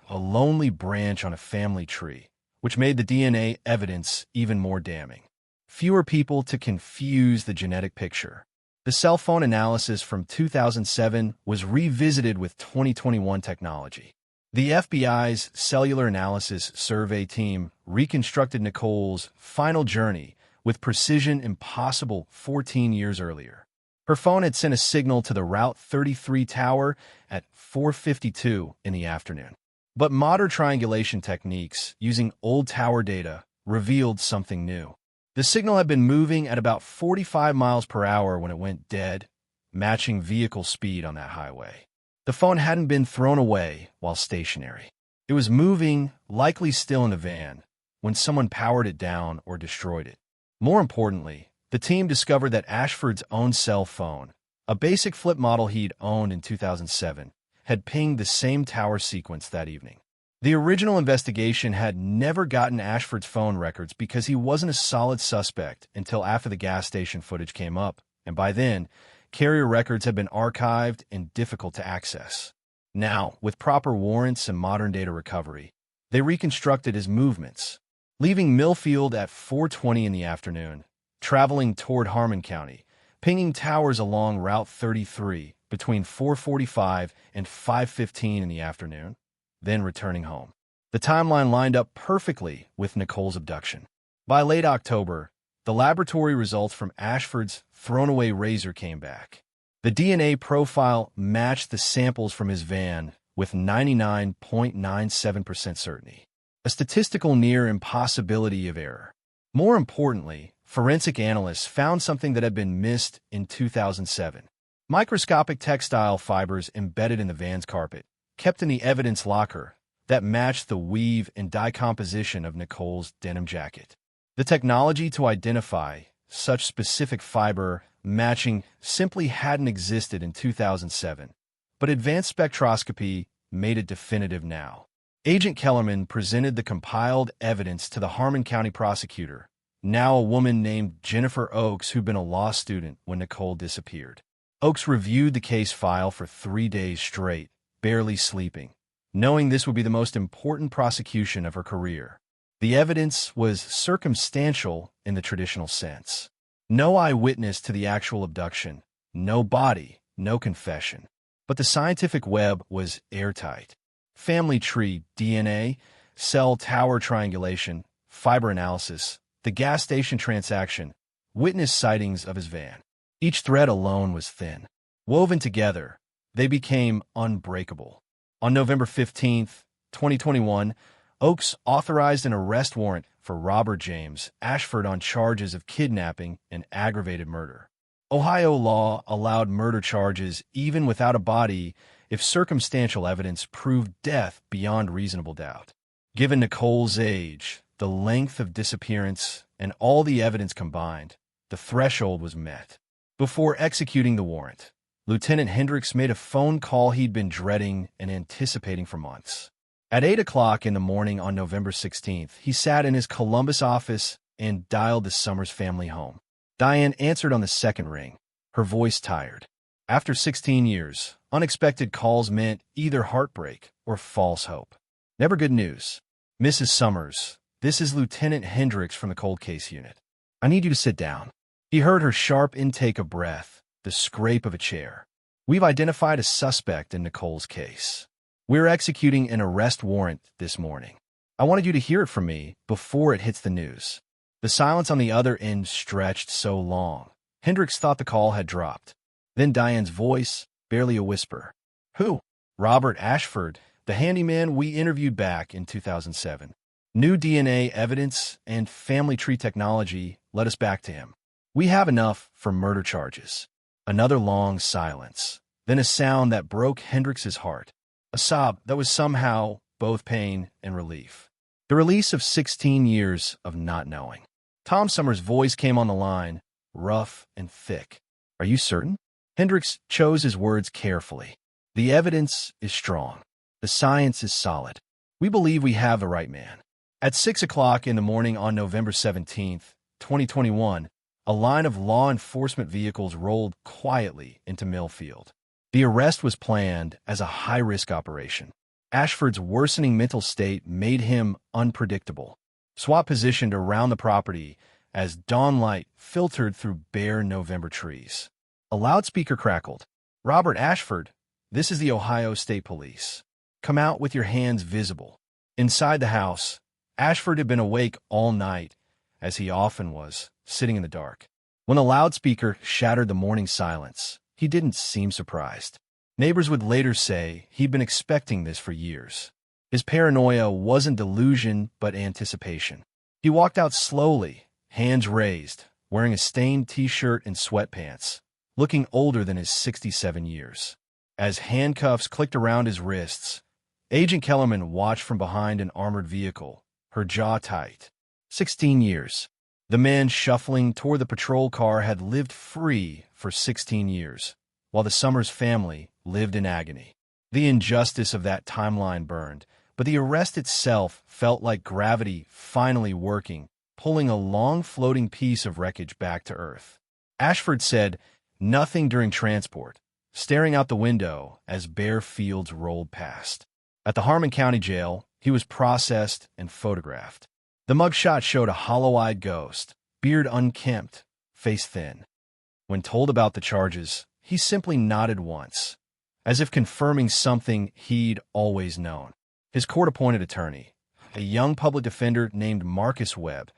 a lonely branch on a family tree, which made the DNA evidence even more damning. Fewer people to confuse the genetic picture. The cell phone analysis from 2007 was revisited with 2021 technology. The FBI's Cellular Analysis Survey team reconstructed Nicole's final journey with precision impossible 14 years earlier. Her phone had sent a signal to the Route 33 tower at 4:52 in the afternoon. But modern triangulation techniques using old tower data revealed something new. The signal had been moving at about 45 miles per hour when it went dead, matching vehicle speed on that highway. The phone hadn't been thrown away while stationary. It was moving, likely still in the van, when someone powered it down or destroyed it. More importantly, the team discovered that Ashford's own cell phone, a basic flip model he'd owned in 2007, had pinged the same tower sequence that evening. The original investigation had never gotten Ashford's phone records because he wasn't a solid suspect until after the gas station footage came up, and by then, carrier records had been archived and difficult to access. Now, with proper warrants and modern data recovery, they reconstructed his movements, leaving Millfield at 4:20 in the afternoon, traveling toward Harmon County, pinging towers along Route 33 between 4:45 and 5:15 in the afternoon, then returning home. The timeline lined up perfectly with Nicole's abduction. By late October, the laboratory results from Ashford's thrown-away razor came back. The DNA profile matched the samples from his van with 99.97% certainty, a statistical near impossibility of error. More importantly, forensic analysts found something that had been missed in 2007. Microscopic textile fibers embedded in the van's carpet, kept in the evidence locker, that matched the weave and dye composition of Nicole's denim jacket. The technology to identify such specific fiber matching simply hadn't existed in 2007, but advanced spectroscopy made it definitive now. Agent Kellerman presented the compiled evidence to the Harmon County prosecutor, now a woman named Jennifer Oakes, who'd been a law student when Nicole disappeared. Oakes reviewed the case file for 3 days straight, barely sleeping, knowing this would be the most important prosecution of her career. The evidence was circumstantial in the traditional sense. No eyewitness to the actual abduction, no body, no confession. But the scientific web was airtight. Family tree DNA, cell tower triangulation, fiber analysis, the gas station transaction, witness sightings of his van. Each thread alone was thin. Woven together, they became unbreakable. On November 15, 2021, Oakes authorized an arrest warrant for Robert James Ashford on charges of kidnapping and aggravated murder. Ohio law allowed murder charges even without a body if circumstantial evidence proved death beyond reasonable doubt. Given Nicole's age, the length of disappearance, and all the evidence combined, the threshold was met. Before executing the warrant, Lieutenant Hendricks made a phone call he'd been dreading and anticipating for months. At 8 o'clock in the morning on November 16th, he sat in his Columbus office and dialed the Summers family home. Diane answered on the second ring, her voice tired. After 16 years, unexpected calls meant either heartbreak or false hope. Never good news. Mrs. Summers, this is Lieutenant Hendricks from the Cold Case Unit. I need you to sit down. He heard her sharp intake of breath, the scrape of a chair. We've identified a suspect in Nicole's case. We're executing an arrest warrant this morning. I wanted you to hear it from me before it hits the news. The silence on the other end stretched so long. Hendricks thought the call had dropped. Then Diane's voice, barely a whisper. Who? Robert Ashford, the handyman we interviewed back in 2007. New DNA evidence and family tree technology led us back to him. We have enough for murder charges. Another long silence, then a sound that broke Hendricks's heart. A sob that was somehow both pain and relief. The release of 16 years of not knowing. Tom Summers' voice came on the line, rough and thick. Are you certain? Hendricks chose his words carefully. The evidence is strong. The science is solid. We believe we have the right man. At 6 o'clock in the morning on November 17th, 2021, a line of law enforcement vehicles rolled quietly into Millfield. The arrest was planned as a high-risk operation. Ashford's worsening mental state made him unpredictable. SWAT positioned around the property as dawn light filtered through bare November trees. A loudspeaker crackled. "Robert Ashford, this is the Ohio State Police. Come out with your hands visible." Inside the house, Ashford had been awake all night, as he often was, sitting in the dark. When the loudspeaker shattered the morning silence, he didn't seem surprised. Neighbors would later say he'd been expecting this for years. His paranoia wasn't delusion, but anticipation. He walked out slowly, hands raised, wearing a stained t-shirt and sweatpants, looking older than his 67 years. As handcuffs clicked around his wrists, Agent Kellerman watched from behind an armored vehicle, her jaw tight. 16 years. The man shuffling toward the patrol car had lived free for 16 years, while the Summers family lived in agony. The injustice of that timeline burned, but the arrest itself felt like gravity finally working, pulling a long floating piece of wreckage back to Earth. Ashford said nothing during transport, staring out the window as bare fields rolled past. At the Harmon County Jail, he was processed and photographed. The mugshot showed a hollow-eyed ghost, beard unkempt, face thin. When told about the charges, he simply nodded once, as if confirming something he'd always known. His court-appointed attorney, a young public defender named Marcus Webb,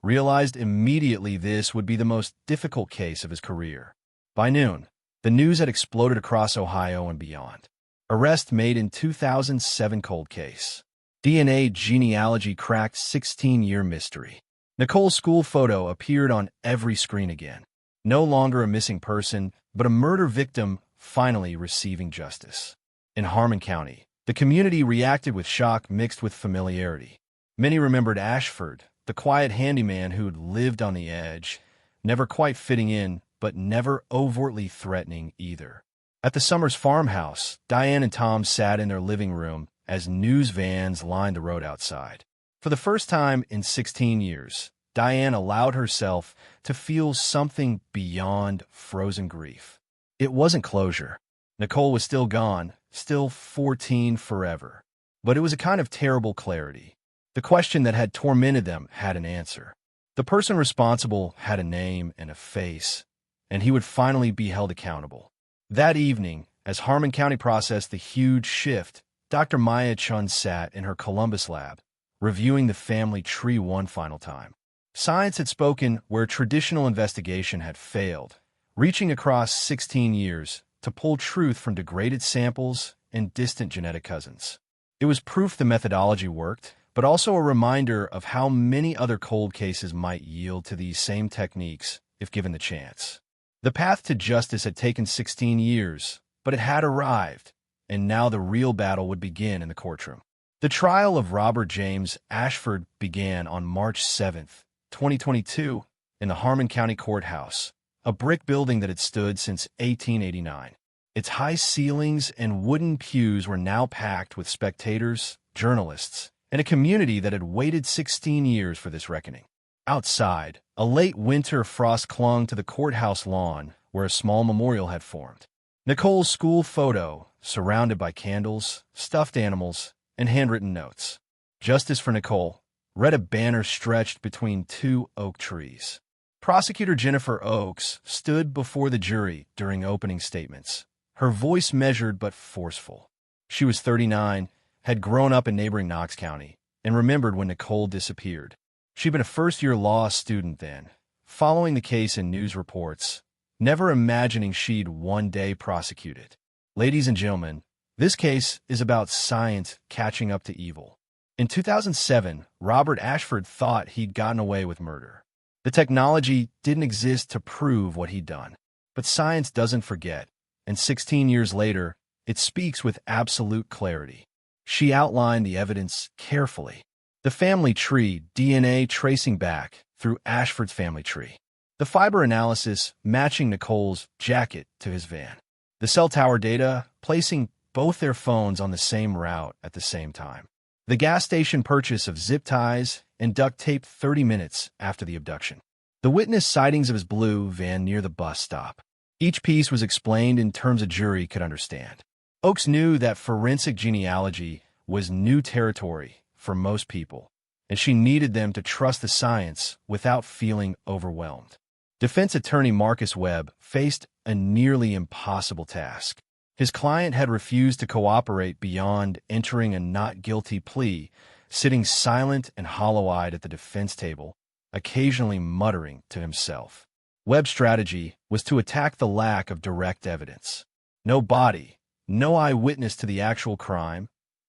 realized immediately this would be the most difficult case of his career. By noon, the news had exploded across Ohio and beyond. Arrest made in 2007 cold case. DNA genealogy cracked 16-year mystery. Nicole's school photo appeared on every screen again. No longer a missing person, but a murder victim finally receiving justice. In Harmon County, the community reacted with shock mixed with familiarity. Many remembered Ashford, the quiet handyman who'd lived on the edge, never quite fitting in, but never overtly threatening either. At the Summers farmhouse, Diane and Tom sat in their living room as news vans lined the road outside. For the first time in 16 years, Diane allowed herself to feel something beyond frozen grief. It wasn't closure. Nicole was still gone, still 14 forever. But it was a kind of terrible clarity. The question that had tormented them had an answer. The person responsible had a name and a face, and he would finally be held accountable. That evening, as Harmon County processed the huge shift, Dr. Maya Chun sat in her Columbus lab, reviewing the family tree one final time. Science had spoken where traditional investigation had failed, reaching across 16 years to pull truth from degraded samples and distant genetic cousins. It was proof the methodology worked, but also a reminder of how many other cold cases might yield to these same techniques if given the chance. The path to justice had taken 16 years, but it had arrived, and now the real battle would begin in the courtroom. The trial of Robert James Ashford began on March 7, 2022, in the Harmon County Courthouse, a brick building that had stood since 1889. Its high ceilings and wooden pews were now packed with spectators, journalists, and a community that had waited 16 years for this reckoning. Outside, a late winter frost clung to the courthouse lawn where a small memorial had formed. Nicole's school photo, surrounded by candles, stuffed animals, and handwritten notes. Justice for Nicole read a banner stretched between two oak trees. Prosecutor Jennifer Oakes stood before the jury during opening statements, her voice measured but forceful. She was 39, had grown up in neighboring Knox County, and remembered when Nicole disappeared. She'd been a first-year law student then, following the case in news reports, never imagining she'd one day prosecute it. Ladies and gentlemen, this case is about science catching up to evil. In 2007, Robert Ashford thought he'd gotten away with murder. The technology didn't exist to prove what he'd done. But science doesn't forget, and 16 years later, it speaks with absolute clarity. She outlined the evidence carefully. The family tree, DNA tracing back through Ashford's family tree. The fiber analysis matching Nicole's jacket to his van. The cell tower data placing both their phones on the same route at the same time. The gas station purchase of zip ties and duct tape 30 minutes after the abduction. The witness sightings of his blue van near the bus stop. Each piece was explained in terms a jury could understand. Oakes knew that forensic genealogy was new territory for most people, and she needed them to trust the science without feeling overwhelmed. Defense attorney Marcus Webb faced a nearly impossible task. His client had refused to cooperate beyond entering a not guilty plea, sitting silent and hollow-eyed at the defense table, occasionally muttering to himself. Webb's strategy was to attack the lack of direct evidence. No body, no eyewitness to the actual crime,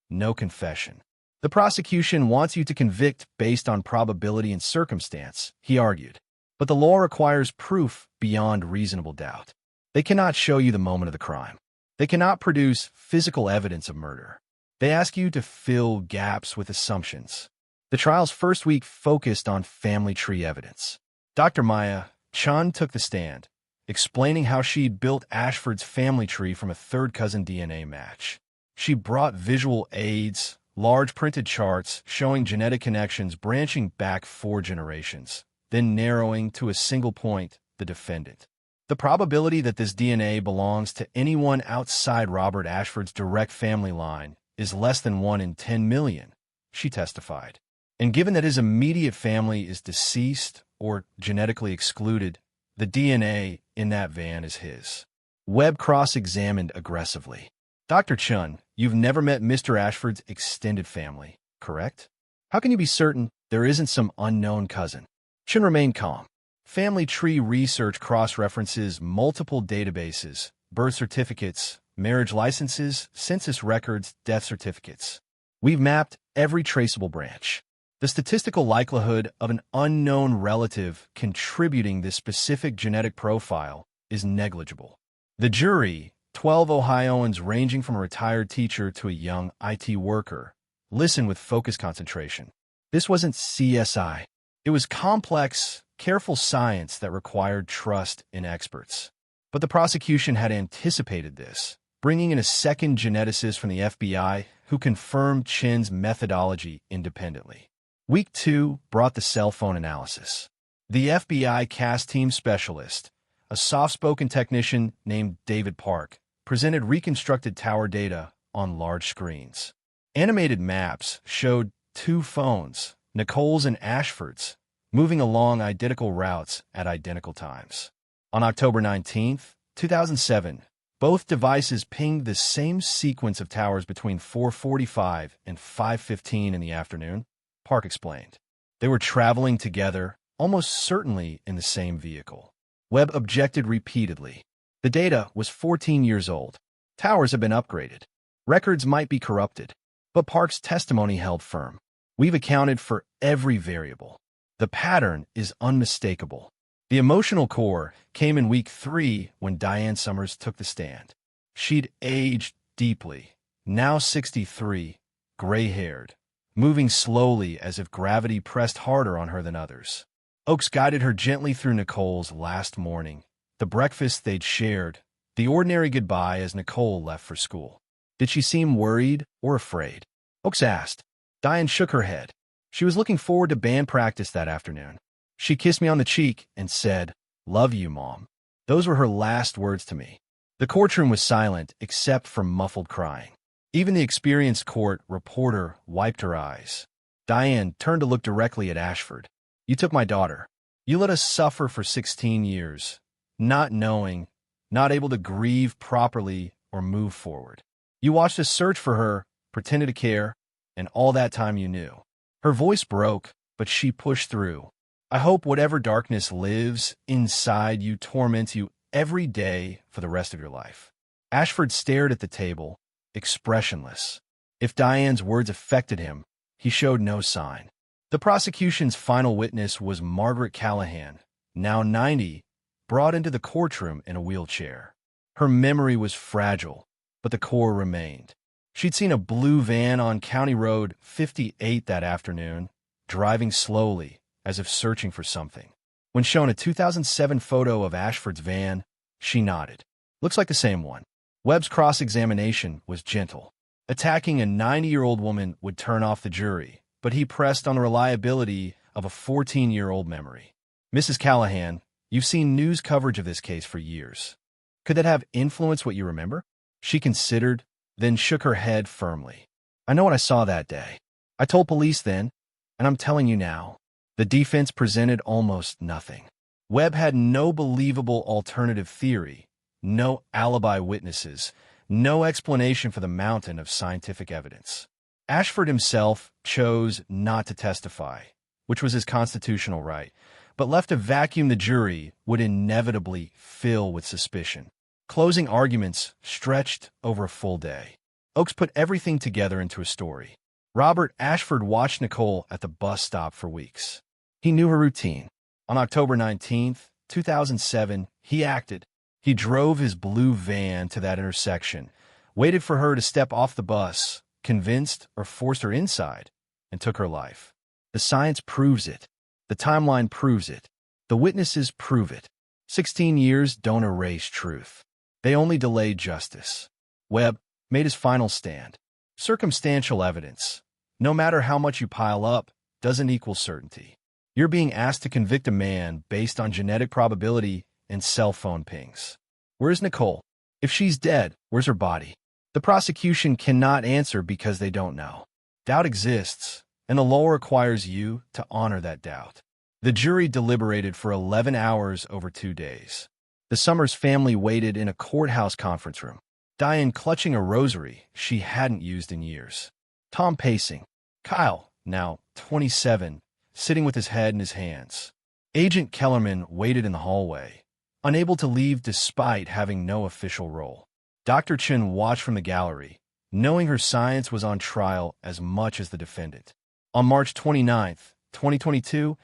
no confession. The prosecution wants you to convict based on probability and circumstance, he argued. But the law requires proof beyond reasonable doubt. They cannot show you the moment of the crime. They cannot produce physical evidence of murder. They ask you to fill gaps with assumptions. The trial's first week focused on family tree evidence. Dr. Maya Chun took the stand, explaining how she'd built Ashford's family tree from a third-cousin DNA match. She brought visual aids, large printed charts showing genetic connections branching back 4 generations, then narrowing to a single point, the defendant. The probability that this DNA belongs to anyone outside Robert Ashford's direct family line is less than 1 in 10 million, she testified. And given that his immediate family is deceased or genetically excluded, the DNA in that van is his. Webb cross-examined aggressively. Dr. Chun, you've never met Mr. Ashford's extended family, correct? How can you be certain there isn't some unknown cousin? Chun remained calm. Family tree research cross-references multiple databases, birth certificates, marriage licenses, census records, death certificates. We've mapped every traceable branch. The statistical likelihood of an unknown relative contributing this specific genetic profile is negligible. The jury, 12 Ohioans ranging from a retired teacher to a young IT worker, listened with focused concentration. This wasn't CSI. It was complex, careful science that required trust in experts. But the prosecution had anticipated this, bringing in a second geneticist from the FBI who confirmed Chin's methodology independently. Week 2 brought the cell phone analysis. The FBI CAS team specialist, a soft-spoken technician named David Park, presented reconstructed tower data on large screens. Animated maps showed 2 phones, Nicole's and Ashford's, moving along identical routes at identical times. On October 19, 2007, both devices pinged the same sequence of towers between 4:45 and 5:15 in the afternoon, Park explained. They were traveling together, almost certainly in the same vehicle. Webb objected repeatedly. The data was 14 years old. Towers have been upgraded. Records might be corrupted. But Park's testimony held firm. We've accounted for every variable. The pattern is unmistakable. The emotional core came in week 3 when Diane Summers took the stand. She'd aged deeply, now 63, gray-haired, moving slowly as if gravity pressed harder on her than others. Oakes guided her gently through Nicole's last morning, the breakfast they'd shared, the ordinary goodbye as Nicole left for school. Did she seem worried or afraid? Oakes asked. Diane shook her head. She was looking forward to band practice that afternoon. She kissed me on the cheek and said, "Love you, Mom." Those were her last words to me. The courtroom was silent except for muffled crying. Even the experienced court reporter wiped her eyes. Diane turned to look directly at Ashford. "You took my daughter. You let us suffer for 16 years, not knowing, not able to grieve properly or move forward. You watched us search for her, pretended to care, and all that time you knew." Her voice broke, but she pushed through. "I hope whatever darkness lives inside you torments you every day for the rest of your life." Ashford stared at the table, expressionless. If Diane's words affected him, he showed no sign. The prosecution's final witness was Margaret Callahan, now 90, brought into the courtroom in a wheelchair. Her memory was fragile, but the core remained. She'd seen a blue van on County Road 58 that afternoon, driving slowly, as if searching for something. When shown a 2007 photo of Ashford's van, she nodded. Looks like the same one. Webb's cross-examination was gentle. Attacking a 90-year-old woman would turn off the jury, but he pressed on the reliability of a 14-year-old memory. Mrs. Callahan, you've seen news coverage of this case for years. Could that have influenced what you remember? She considered, then shook her head firmly. I know what I saw that day. I told police then, and I'm telling you now. The defense presented almost nothing. Webb had no believable alternative theory, no alibi witnesses, no explanation for the mountain of scientific evidence. Ashford himself chose not to testify, which was his constitutional right, but left a vacuum the jury would inevitably fill with suspicion. Closing arguments stretched over a full day. Oakes put everything together into a story. Robert Ashford watched Nicole at the bus stop for weeks. He knew her routine. On October 19, 2007, he acted. He drove his blue van to that intersection, waited for her to step off the bus, convinced or forced her inside, and took her life. The science proves it. The timeline proves it. The witnesses prove it. 16 years don't erase truth. They only delay justice. Webb made his final stand. Circumstantial evidence, no matter how much you pile up, doesn't equal certainty. You're being asked to convict a man based on genetic probability and cell phone pings. Where's Nicole? If she's dead, where's her body? The prosecution cannot answer because they don't know. Doubt exists, and the law requires you to honor that doubt. The jury deliberated for 11 hours over 2 days. The Summers family waited in a courthouse conference room, Diane clutching a rosary she hadn't used in years. Tom pacing. Kyle, now 27, sitting with his head in his hands. Agent Kellerman waited in the hallway, unable to leave despite having no official role. Dr. Chen watched from the gallery, knowing her science was on trial as much as the defendant. On March 29, 2022,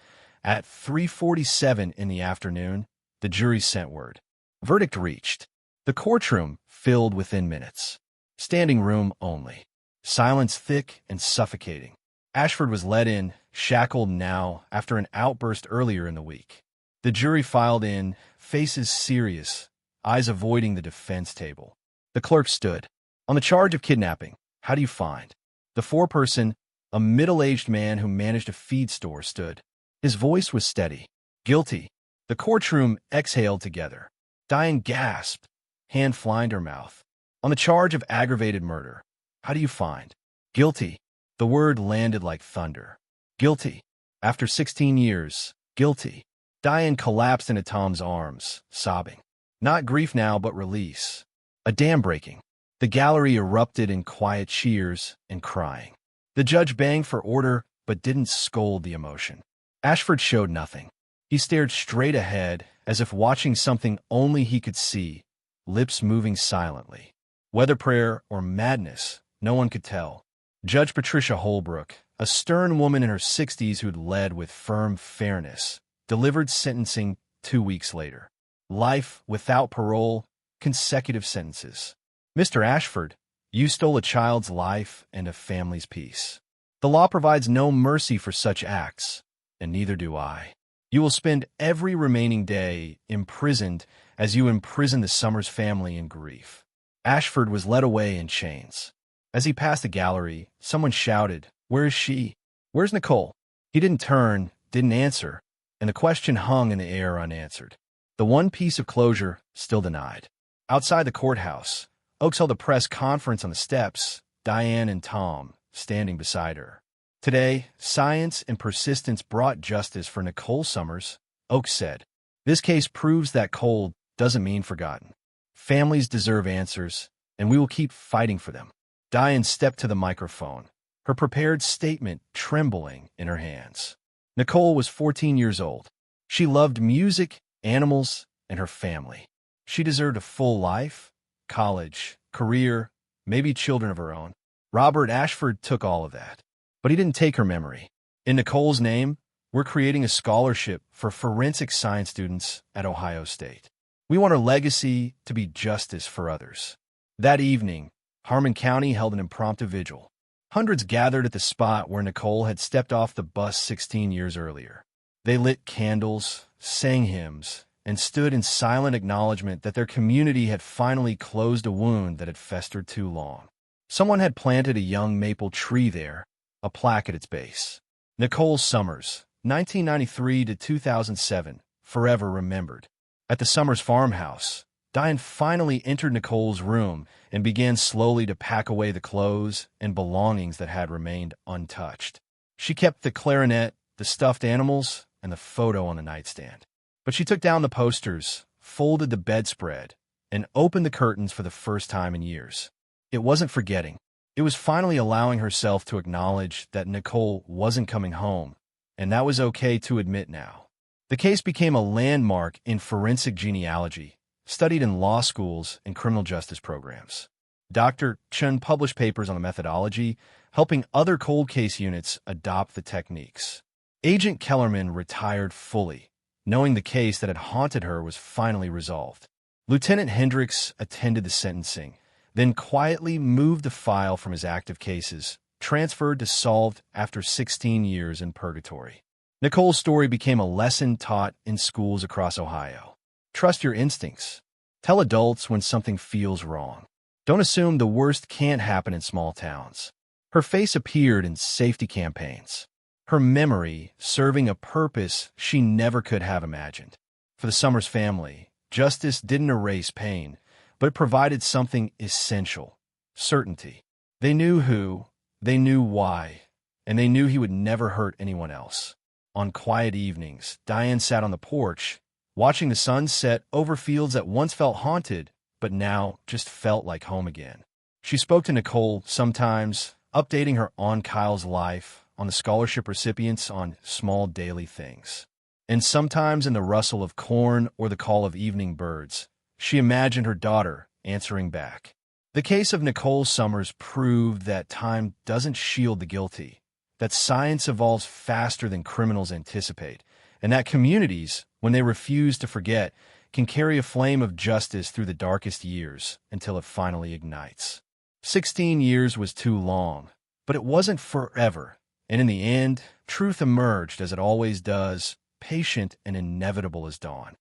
at 3:47 in the afternoon, the jury sent word. Verdict reached. The courtroom filled within minutes. Standing room only. Silence thick and suffocating. Ashford was led in, shackled now after an outburst earlier in the week. The jury filed in, faces serious, eyes avoiding the defense table. The clerk stood. On the charge of kidnapping, how do you find? The foreperson, a middle-aged man who managed a feed store, stood. His voice was steady. Guilty. The courtroom exhaled together. Diane gasped, hand flying to her mouth. On the charge of aggravated murder, how do you find? Guilty. The word landed like thunder. Guilty. After 16 years, guilty. Diane collapsed into Tom's arms, sobbing. Not grief now, but release. A dam breaking. The gallery erupted in quiet cheers and crying. The judge banged for order, but didn't scold the emotion. Ashford showed nothing. He stared straight ahead, as if watching something only he could see, lips moving silently. Whether prayer or madness, no one could tell. Judge Patricia Holbrook, a stern woman in her 60s who'd led with firm fairness, delivered sentencing 2 weeks later. Life without parole, consecutive sentences. Mr. Ashford, you stole a child's life and a family's peace. The law provides no mercy for such acts, and neither do I. You will spend every remaining day imprisoned as you imprison the Summers family in grief. Ashford was led away in chains. As he passed the gallery, someone shouted, "Where is she? Where's Nicole?" He didn't turn, didn't answer, and the question hung in the air unanswered. The one piece of closure still denied. Outside the courthouse, Oakes held a press conference on the steps, Diane and Tom standing beside her. Today, science and persistence brought justice for Nicole Summers, Oakes said. This case proves that cold doesn't mean forgotten. Families deserve answers, and we will keep fighting for them. Diane stepped to the microphone, her prepared statement trembling in her hands. Nicole was 14 years old. She loved music, animals, and her family. She deserved a full life, college, career, maybe children of her own. Robert Ashford took all of that, but he didn't take her memory. In Nicole's name, we're creating a scholarship for forensic science students at Ohio State. We want her legacy to be justice for others. That evening, Harmon County held an impromptu vigil. Hundreds gathered at the spot where Nicole had stepped off the bus 16 years earlier. They lit candles, sang hymns, and stood in silent acknowledgement that their community had finally closed a wound that had festered too long. Someone had planted a young maple tree there, a plaque at its base. Nicole Summers, 1993 to 2007, forever remembered. At the Summers farmhouse, Diane finally entered Nicole's room and began slowly to pack away the clothes and belongings that had remained untouched. She kept the clarinet, the stuffed animals, and the photo on the nightstand. But she took down the posters, folded the bedspread, and opened the curtains for the first time in years. It wasn't forgetting. It was finally allowing herself to acknowledge that Nicole wasn't coming home, and that was okay to admit now. The case became a landmark in forensic genealogy, studied in law schools and criminal justice programs. Dr. Chun published papers on the methodology, helping other cold case units adopt the techniques. Agent Kellerman retired fully, knowing the case that had haunted her was finally resolved. Lieutenant Hendricks attended the sentencing, then quietly moved the file from his active cases, transferred to solved after 16 years in purgatory. Nicole's story became a lesson taught in schools across Ohio. Trust your instincts. Tell adults when something feels wrong. Don't assume the worst can't happen in small towns. Her face appeared in safety campaigns, her memory serving a purpose she never could have imagined. For the Summers family, justice didn't erase pain, but it provided something essential: certainty. They knew who, they knew why, and they knew he would never hurt anyone else. On quiet evenings, Diane sat on the porch, watching the sun set over fields that once felt haunted, but now just felt like home again. She spoke to Nicole sometimes, updating her on Kyle's life, on the scholarship recipients, on small daily things. And sometimes in the rustle of corn or the call of evening birds, she imagined her daughter answering back. The case of Nicole Summers proved that time doesn't shield the guilty, that science evolves faster than criminals anticipate, and that communities, when they refuse to forget, can carry a flame of justice through the darkest years until it finally ignites. 16 years was too long, but it wasn't forever, and in the end, truth emerged as it always does, patient and inevitable as dawn.